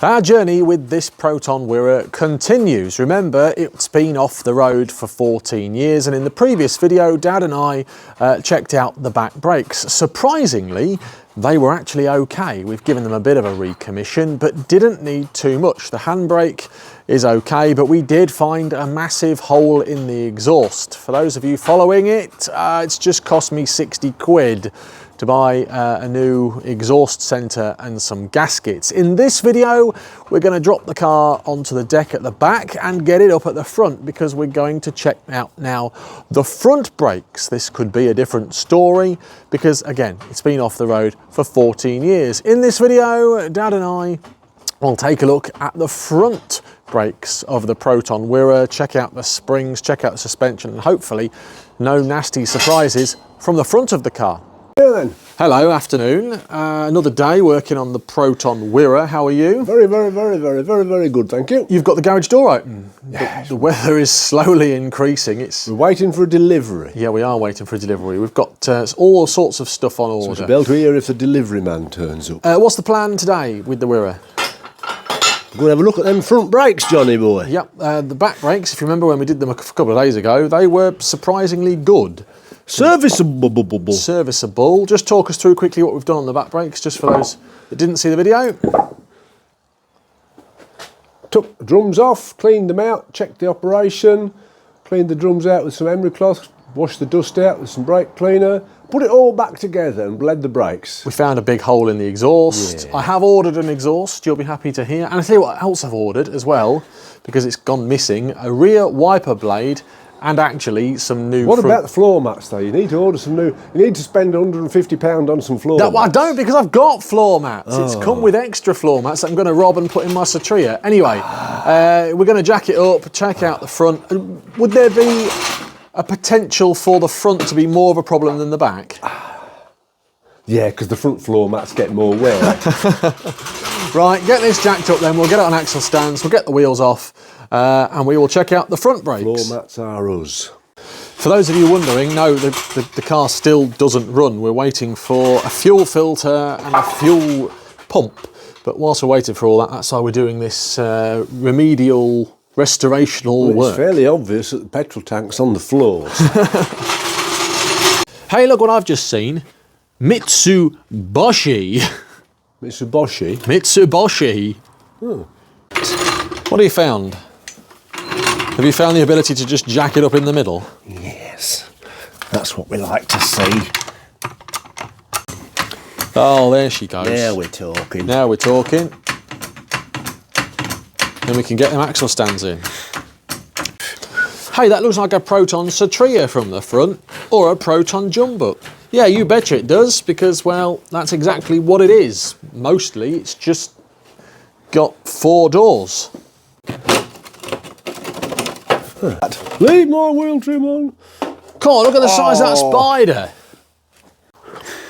Our journey with this Proton Wira continues. Remember, it's been off the road for 14 years, and in the previous video, Dad and I checked out the back brakes. Surprisingly, they were actually okay. We've given them a bit of a recommission, but didn't need too much. The handbrake is okay, but we did find a massive hole in the exhaust. For those of you following it, it's just cost me 60 quid to buy a new exhaust centre and some gaskets. In this video, we're going to drop the car onto the deck at the back and get it up at the front because we're going to check out now the front brakes. This could be a different story because, again, it's been off the road for 14 years. In this video, Dad and I will take a look at the front brakes of the Proton Wira, check out the springs, check out the suspension, and hopefully no nasty surprises from the front of the car. Yeah, then. Hello, afternoon. Another day working on the Proton Wira. How are you? Very good, thank you. You've got the garage door open. Yes. The weather is slowly increasing. We're waiting for a delivery. Yeah, we are waiting for a delivery. We've got all sorts of stuff on order. So we'll be able to hear if the delivery man turns up. What's the plan today with the Wira? We're going to have a look at them front brakes, Johnny boy. Yep, the back brakes, if you remember when we did them a couple of days ago, they were surprisingly good. Serviceable. Serviceable. Just talk us through quickly what we've done on the back brakes, just for those that didn't see the video. Took the drums off, cleaned them out, checked the operation, cleaned the drums out with some emery cloth, washed the dust out with some brake cleaner, put it all back together and bled the brakes. We found a big hole in the exhaust. Yeah. I have ordered an exhaust, you'll be happy to hear. And I'll tell you what else I've ordered as well, because it's gone missing, a rear wiper blade and actually some new... What about the floor mats though? You need to order some new... You need to spend £150 on some floor mats. I don't, because I've got floor mats. Oh. It's come with extra floor mats that I'm going to rob and put in my Satria. Anyway, we're going to jack it up, check out the front. Would there be a potential for the front to be more of a problem than the back? Yeah, because the front floor mats get more wear. Right, get this jacked up then. We'll get it on axle stands, we'll get the wheels off, and we will check out the front brakes. Floor mats are us. For those of you wondering, no, the car still doesn't run. We're waiting for a fuel filter and a fuel pump. But whilst we're waiting for all that, that's why we're doing this remedial, restorational work. It's fairly obvious that the petrol tank's on the floors. Hey, look what I've just seen. Mitsubishi. Mitsubishi? Mitsubishi. Oh. What have you found? Have you found the ability to just jack it up in the middle? Yes. That's what we like to see. Oh, there she goes. Now we're talking. Now we're talking. Then we can get them axle stands in. Hey, that looks like a Proton Satria from the front, or a Proton Jumbo. Yeah, you betcha it does, because, well, that's exactly what it is. Mostly, it's just got 4 doors. Leave my wheel trim on. Come on, look at the size of that spider.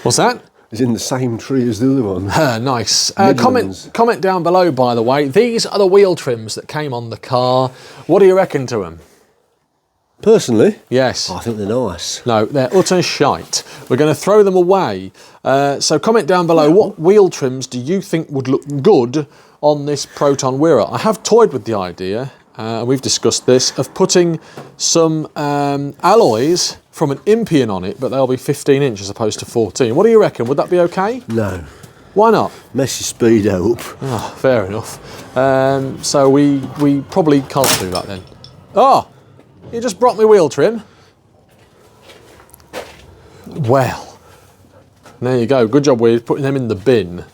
What's that? It's in the same tree as the other one. Nice. Comment down below, by the way. These are the wheel trims that came on the car. What do you reckon to them? Personally? Yes. I think they're nice. No, they're utter shite. We're going to throw them away. So comment down below, what wheel trims do you think would look good on this Proton Wira? I have toyed with the idea, we've discussed this, of putting some alloys from an Impian on it, but they'll be 15 inch as opposed to 14. What do you reckon? Would that be okay? No. Why not? Mess your speedo up. Oh, fair enough. So we probably can't do that then. Oh! You just brought me wheel trim. Well, there you go. Good job, we're putting them in the bin.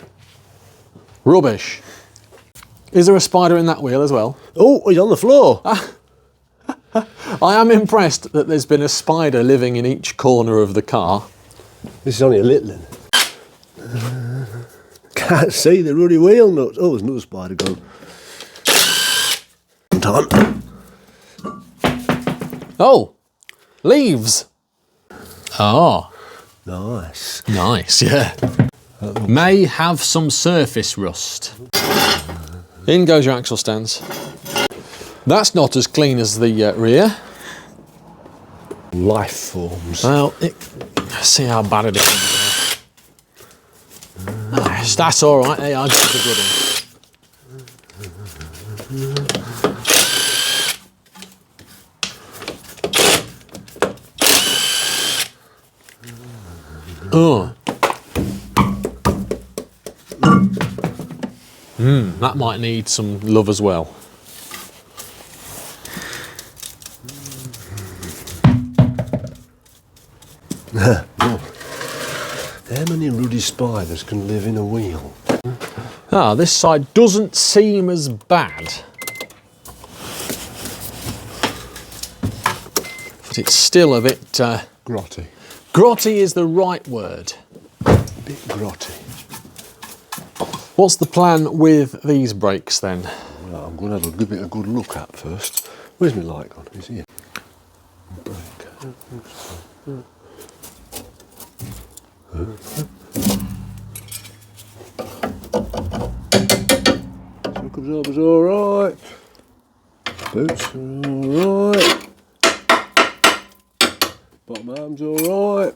Rubbish. Is there a spider in that wheel as well? Oh, he's on the floor. I am impressed that there's been a spider living in each corner of the car. This is only a little one. Can't see the ruddy wheel nuts. Oh, there's another spider gone. Time. Oh, leaves. Oh. Nice. Nice, yeah. May have some surface rust. In goes your axle stands. That's not as clean as the rear. Life forms. Well, see how bad it is. That's all right. Hey, I got the good one. Oh. That might need some love as well. How many ruddy spiders can live in a wheel? Ah, this side doesn't seem as bad. But it's still a bit... Grotty. grotty is the right word. A bit grotty. What's the plan with these brakes then? Well, I'm going to give it a good look at first. Where's my light gone? Is here? Brake. Shock absorber's alright. Boots are alright. Bottom arm's alright.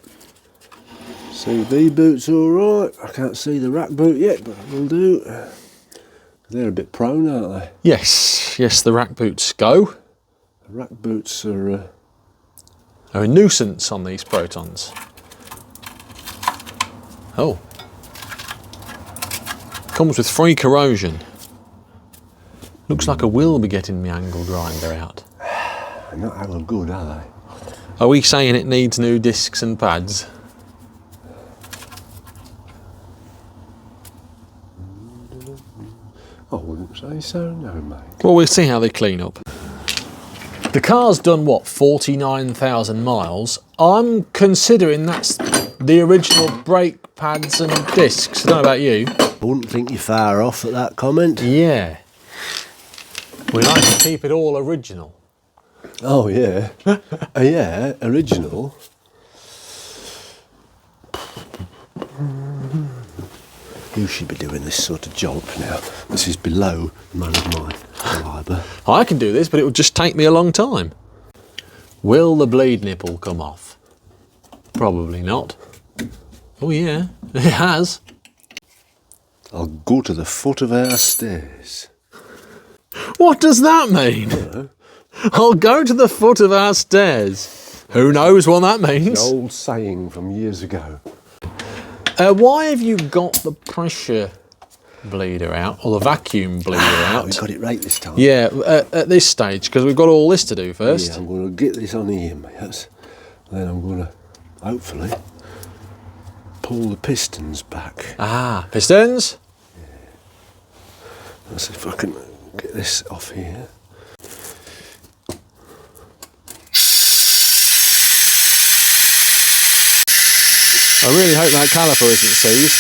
CV boot's alright. I can't see the rack boot yet, but we'll do. They're a bit prone, aren't they? Yes, the rack boots go. The rack boots are a nuisance on these Protons. Oh. Comes with free corrosion. Looks like I will be getting my angle grinder out. they're not how good, are they? Are we saying it needs new discs and pads? I wouldn't say so, no, mate. Well, we'll see how they clean up. The car's done, what, 49,000 miles. I'm considering that's the original brake pads and discs. I don't know about you. I wouldn't think you're far off at that comment. Yeah. We like to keep it all original. Oh, yeah. Yeah, original. You should be doing this sort of job now. This is below man of my caliber. I can do this, but it would just take me a long time. Will the bleed nipple come off? Probably not. Oh yeah, it has. I'll go to the foot of our stairs. What does that mean? I'll go to the foot of our stairs. Who knows what that means? An old saying from years ago. Why have you got the pressure bleeder out, or the vacuum bleeder out? We got it right this time. Yeah, at this stage, because we've got all this to do first. Yeah, I'm going to get this on here, mate. Then I'm going to, hopefully, pull the pistons back. Ah, pistons? Yeah. Let's see if I can get this off here. I really hope that caliper isn't seized.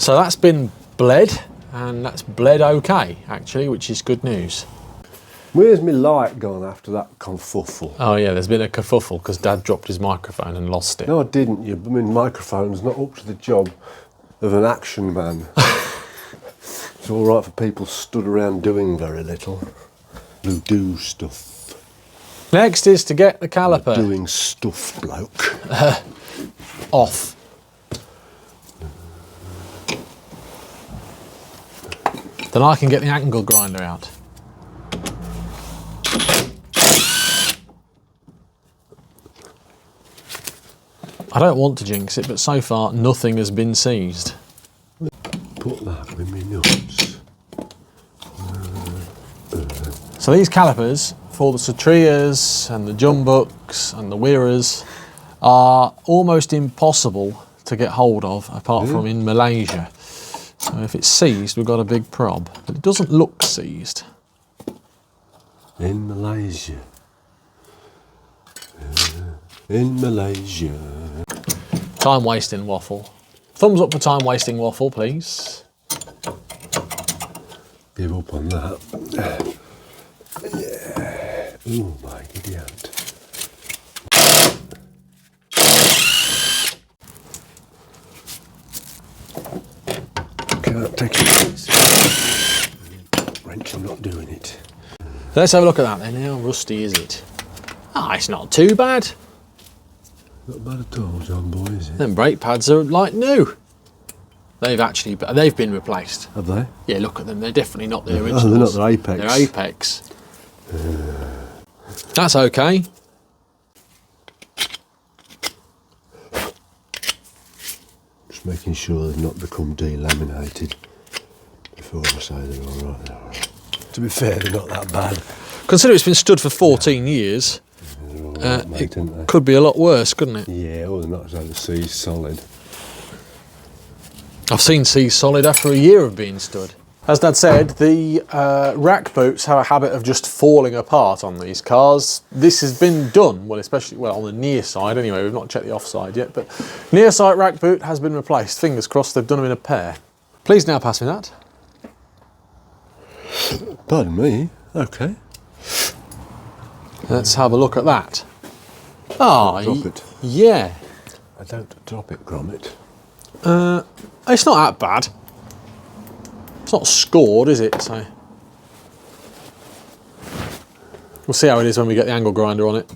So that's been bled, and that's bled okay, actually, which is good news. Where's my light gone after that confuffle? Oh yeah, there's been a kerfuffle because Dad dropped his microphone and lost it. No, I didn't. I mean, microphone's not up to the job of an action man. It's all right for people stood around doing very little, who do stuff. Next is to get the caliper Doing stuff, bloke. off. Then I can get the angle grinder out. I don't want to jinx it, but so far nothing has been seized. Put that with me nuts. So these calipers for the Satrias and the Jumbucks and the Wiras are almost impossible to get hold of apart from in Malaysia. So if it's seized, we've got a big prob. But it doesn't look seized. In Malaysia. In Malaysia. Time wasting waffle. Thumbs up for time wasting waffle, please. Give up on that. Yeah. Oh my idiot. Can't take it. Wrench, I'm not doing it. Let's have a look at that then. How rusty is it? Ah, it's not too bad. Not bad at all, John boy, is it? Them brake pads are like new. they've been replaced. Have they? Yeah, look at them. They're definitely not the originals. Oh, they're not their apex. They're apex. That's okay. Just making sure they've not become delaminated before I say they're all right. They're all right. To be fair, they're not that bad. Consider it's been stood for 14 years. Right, mate, It could be a lot worse, couldn't it? Yeah, well, they're not so the sea's solid. I've seen C's solid after a year of being stood. As Dad said, the rack boots have a habit of just falling apart on these cars. This has been done, well, especially on the near side anyway. We've not checked the offside yet, but near side rack boot has been replaced. Fingers crossed they've done them in a pair. Please now pass me that. Pardon me. Okay. Let's have a look at that. Ah, Drop it. yeah. I don't drop it, Gromit. It's not that bad. It's not scored, is it? So we'll see how it is when we get the angle grinder on it.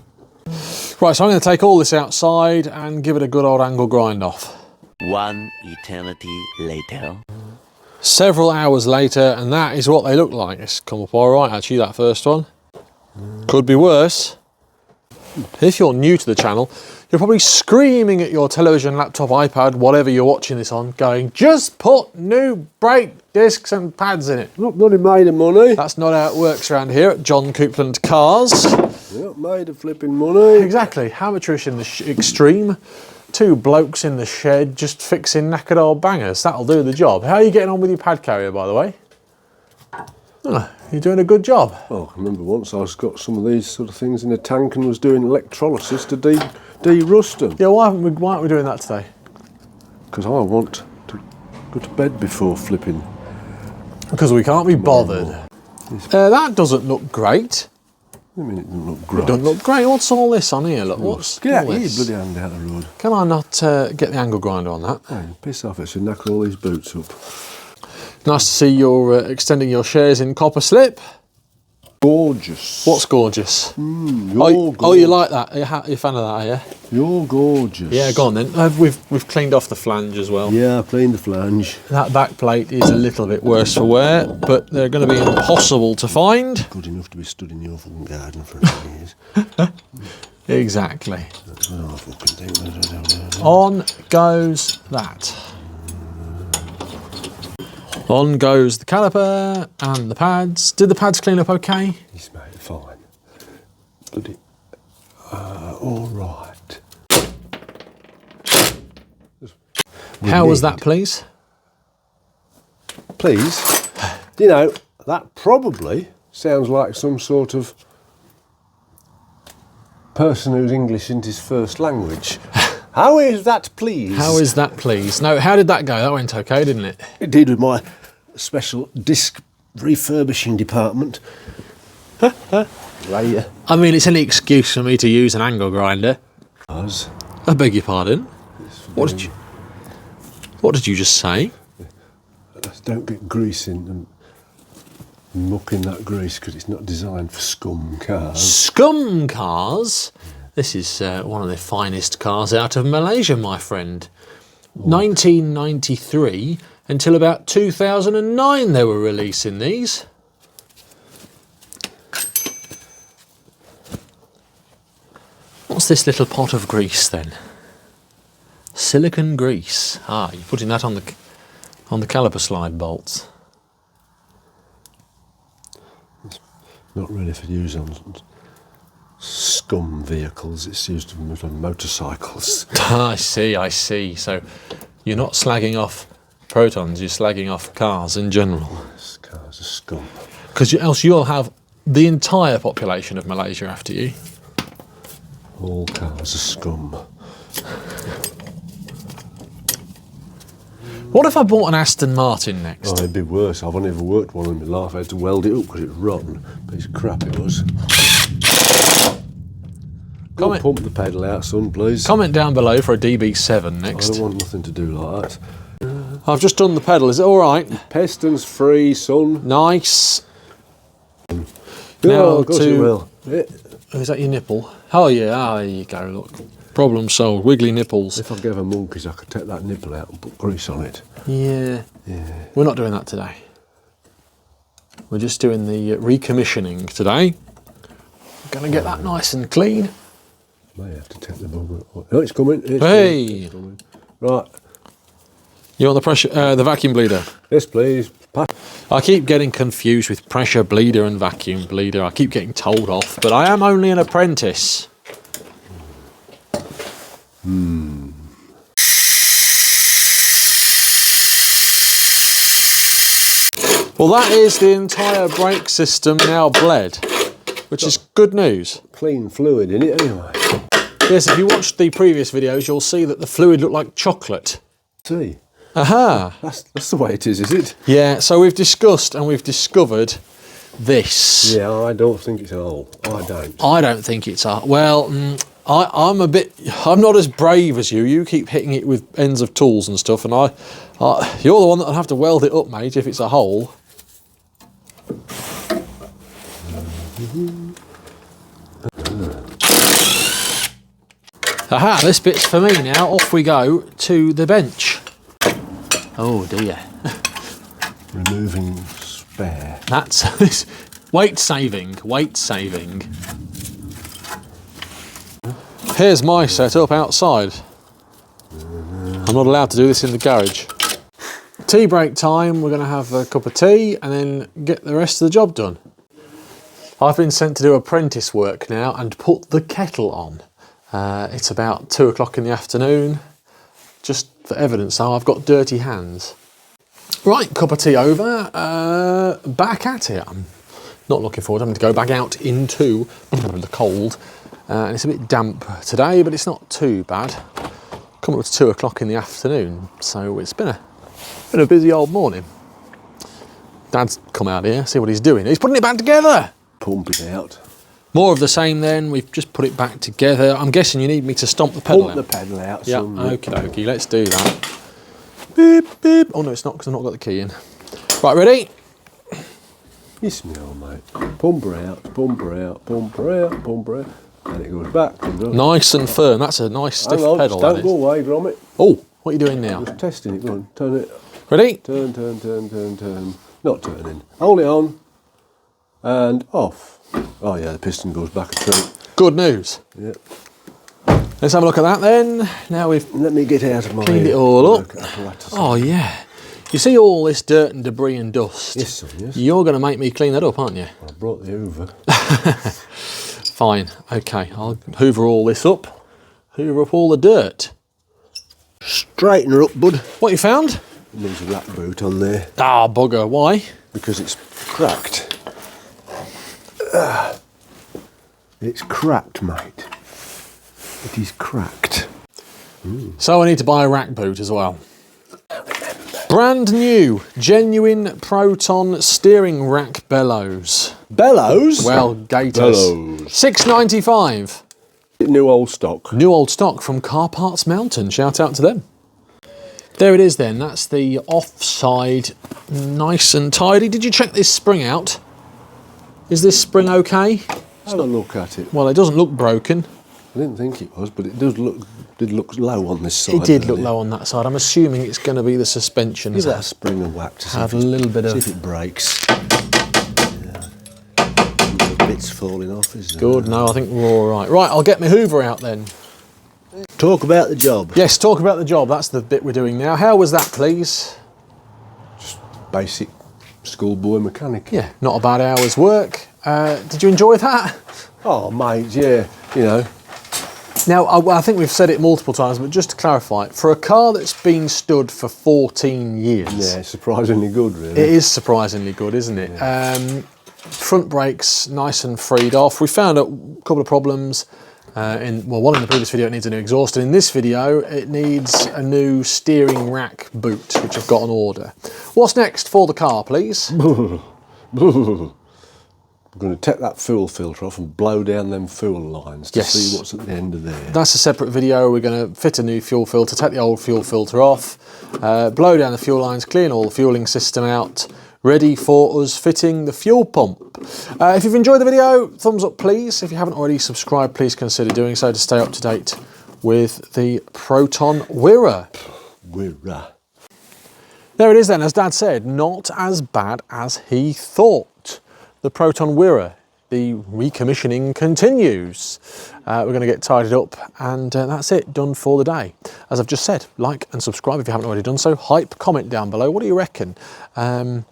Right, so I'm going to take all this outside and give it a good old angle grind off. One eternity later. Several hours later, and that is what they look like. It's come up all right, actually, that first one. Could be worse. If you're new to the channel, you're probably screaming at your television, laptop, iPad, whatever you're watching this on, going, just put new brake discs and pads in it. Not bloody made of money. That's not how it works around here at John Coupland Cars. They're not made of flipping money. Exactly. Amateurish in the extreme. Two blokes in the shed just fixing knackered old bangers. That'll do the job. How are you getting on with your pad carrier, by the way? Oh, you're doing a good job. Well, I remember once I got some of these sort of things in a tank and was doing electrolysis to de-rust them. Yeah, why aren't we doing that today? Because I want to go to bed before flipping. Because we can't be bothered. That doesn't look great. I mean, it doesn't look great. It doesn't look great. What's all this on here? Look, what's Get all out your this? bloody hand out of the road. Can I not get the angle grinder on that? Oh, piss off, it should knack all these boots up. Nice to see you're extending your shares in copper slip. Gorgeous. What's gorgeous? You're Oh, gorgeous. you like that? You're a fan of that, are you? You're gorgeous. Yeah, go on then. We've cleaned off the flange as well. Yeah, I've cleaned the flange. That back plate is a little bit worse for wear, but they're going to be impossible to find. Good enough to be stood in your fucking garden for 10 years. Exactly. That's what I fucking think. On goes that. On goes the caliper and the pads. Did the pads clean up okay? He's made it fine. Bloody. All right. How was that, please? Please? You know, that probably sounds like some sort of person whose English isn't his first language. How is that, please? How is that, please? No, how did that go? That went okay, didn't it? It did with my special disc refurbishing department. Right. I mean, it's any excuse for me to use an angle grinder. I beg your pardon. What did you just say? Don't get grease in and muck in that grease because it's not designed for scum cars. Scum cars? This is one of the finest cars out of Malaysia, my friend. 1993 until about 2009 they were releasing these. What's this little pot of grease then? Silicon grease. Ah, you're putting that on the caliper slide bolts. Not really for use on scum vehicles, it's used on motorcycles. I see. So you're not slagging off Protons, you're slagging off cars in general. This car's a scum. Because else you'll have the entire population of Malaysia after you. All cars are scum. What if I bought an Aston Martin next? Oh, it'd be worse. I've only ever worked one in my life. I had to weld it up because it was rotten. Piece of crap it was. Go and pump the pedal out, son, please. Comment down below for a DB7 I next. don't want nothing to do like that. I've just done the pedal, is it alright? Pistons free, son. Nice. Oh, Now of course it will. Oh, is that your nipple? Oh yeah, there you go, look. Problem solved. Wiggly nipples. If I gave her monkeys, I could take that nipple out and put grease on it. Yeah. Yeah. We're not doing that today. We're just doing the recommissioning today. Going to get that nice and clean. May have to take the bugger. Oh, it's coming. Hey! Coming. Right. You want the pressure, the vacuum bleeder? Yes, please. I keep getting confused with pressure bleeder and vacuum bleeder. I keep getting told off, but I am only an apprentice. Well, that is the entire brake system now bled, which is good news. Clean fluid in it anyway. Yes, if you watched the previous videos, you'll see that the fluid looked like chocolate. See? Aha! That's the way it is it? Yeah, so we've discussed and we've discovered this. Yeah, I don't think it's a hole. I don't. I don't think it's a... Well, I'm not as brave as you. You keep hitting it with ends of tools and stuff, and you're the one that'll have to weld it up, mate, if it's a hole. Aha, this bit's for me now. Off we go to the bench. Oh dear. Removing spare. That's weight saving, weight saving. Here's my setup outside. I'm not allowed to do this in the garage. Tea break time, we're going to have a cup of tea and then get the rest of the job done. I've been sent to do apprentice work now and put the kettle on. It's about 2 o'clock in the afternoon. Just for evidence though, I've got dirty hands. Right, cup of tea over, back at it. I'm not looking forward to having to go back out into the cold. And it's a bit damp today, but it's not too bad. Coming up to 2 o'clock in the afternoon, so it's been a busy old morning. Dad's come out here, see what he's doing. He's putting it back together. Pump it out. More of the same then, we've just put it back together. I'm guessing you need me to stomp the pedal out. Pump the pedal out. Yeah, okie dokie, let's do that. Beep, beep. Oh no, it's not, because I've not got the key in. Right, ready? Yes, no, mate. Pump her out, pump her out, pump her out, pump her out. And it goes back. Nice and firm. That's a nice stiff pedal. Don't go away, Gromit. Oh, what are you doing now? Just testing it. Go on, turn it. Ready? Turn, turn, turn, turn, turn. Not turning. Hold it on. And off. Oh yeah, the piston goes back a treat. Good news. Yep. Let's have a look at that then. Now we've Let me get out of my cleaned it all up. apparatus. Oh yeah. You see all this dirt and debris and dust? Yes, son, yes. You're going to make me clean that up, aren't you? I brought the Hoover. Fine. Okay, I'll hoover all this up. Hoover up all the dirt. Straighten her up, bud. What you found? There's a rack boot on there. Ah, bugger. Why? Because it's cracked. It's cracked, mate. It is cracked. So I need to buy a rack boot as well. Brand new, genuine Proton steering rack bellows. Bellows? Well, gators. Bellows. $6.95. New old stock. New old stock from Car Parts Mountain. Shout out to them. There it is then. That's the offside, nice and tidy. Did you check this spring out? Is this spring okay? Have a look at it. Well, it doesn't look broken. I didn't think it was, but it did look low on this side. It did look low on that side. I'm assuming it's going to be the suspension. Give that a spring and whack to see Have a little bit of... see if it breaks. Yeah. The bit's falling off, isn't it? Good, no, I think we're all right. Right, I'll get my Hoover out then. Talk about the job. Yes, talk about the job. That's the bit we're doing now. How was that, please? Just basic schoolboy mechanic. Yeah, not a bad hour's work. Did you enjoy that? Oh, mate, yeah, you know. Now, I think we've said it multiple times, but just to clarify, for a car that's been stood for 14 years... Yeah, it's surprisingly good, really. It is surprisingly good, isn't it? Yeah. Front brakes, nice and freed off. We found a couple of problems. One in the previous video, it needs a new exhaust, and in this video, it needs a new steering rack boot, which I've got on order. What's next for the car, please? We're going to take that fuel filter off and blow down them fuel lines to see what's at the end of there. That's a separate video. We're going to fit a new fuel filter, take the old fuel filter off, blow down the fuel lines, clean all the fueling system out, ready for us fitting the fuel pump. If you've enjoyed the video, thumbs up please. If you haven't already subscribed, please consider doing so to stay up to date with the Proton Wira. Wira. There it is then, as Dad said, not as bad as he thought. The Proton Wira, the recommissioning continues. We're going to get tidied up and that's it, done for the day. As I've just said, like and subscribe if you haven't already done so. Hype, comment down below. What do you reckon to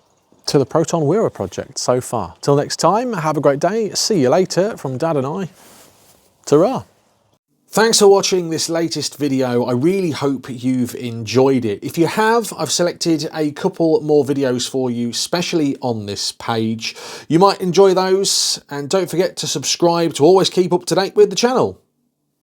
the Proton Wira project so far? Till next time, have a great day. See you later from Dad and I. Ta-ra. Thanks for watching this latest video. I really hope you've enjoyed it. If you have, I've selected a couple more videos for you, especially on this page. You might enjoy those, and don't forget to subscribe to always keep up to date with the channel.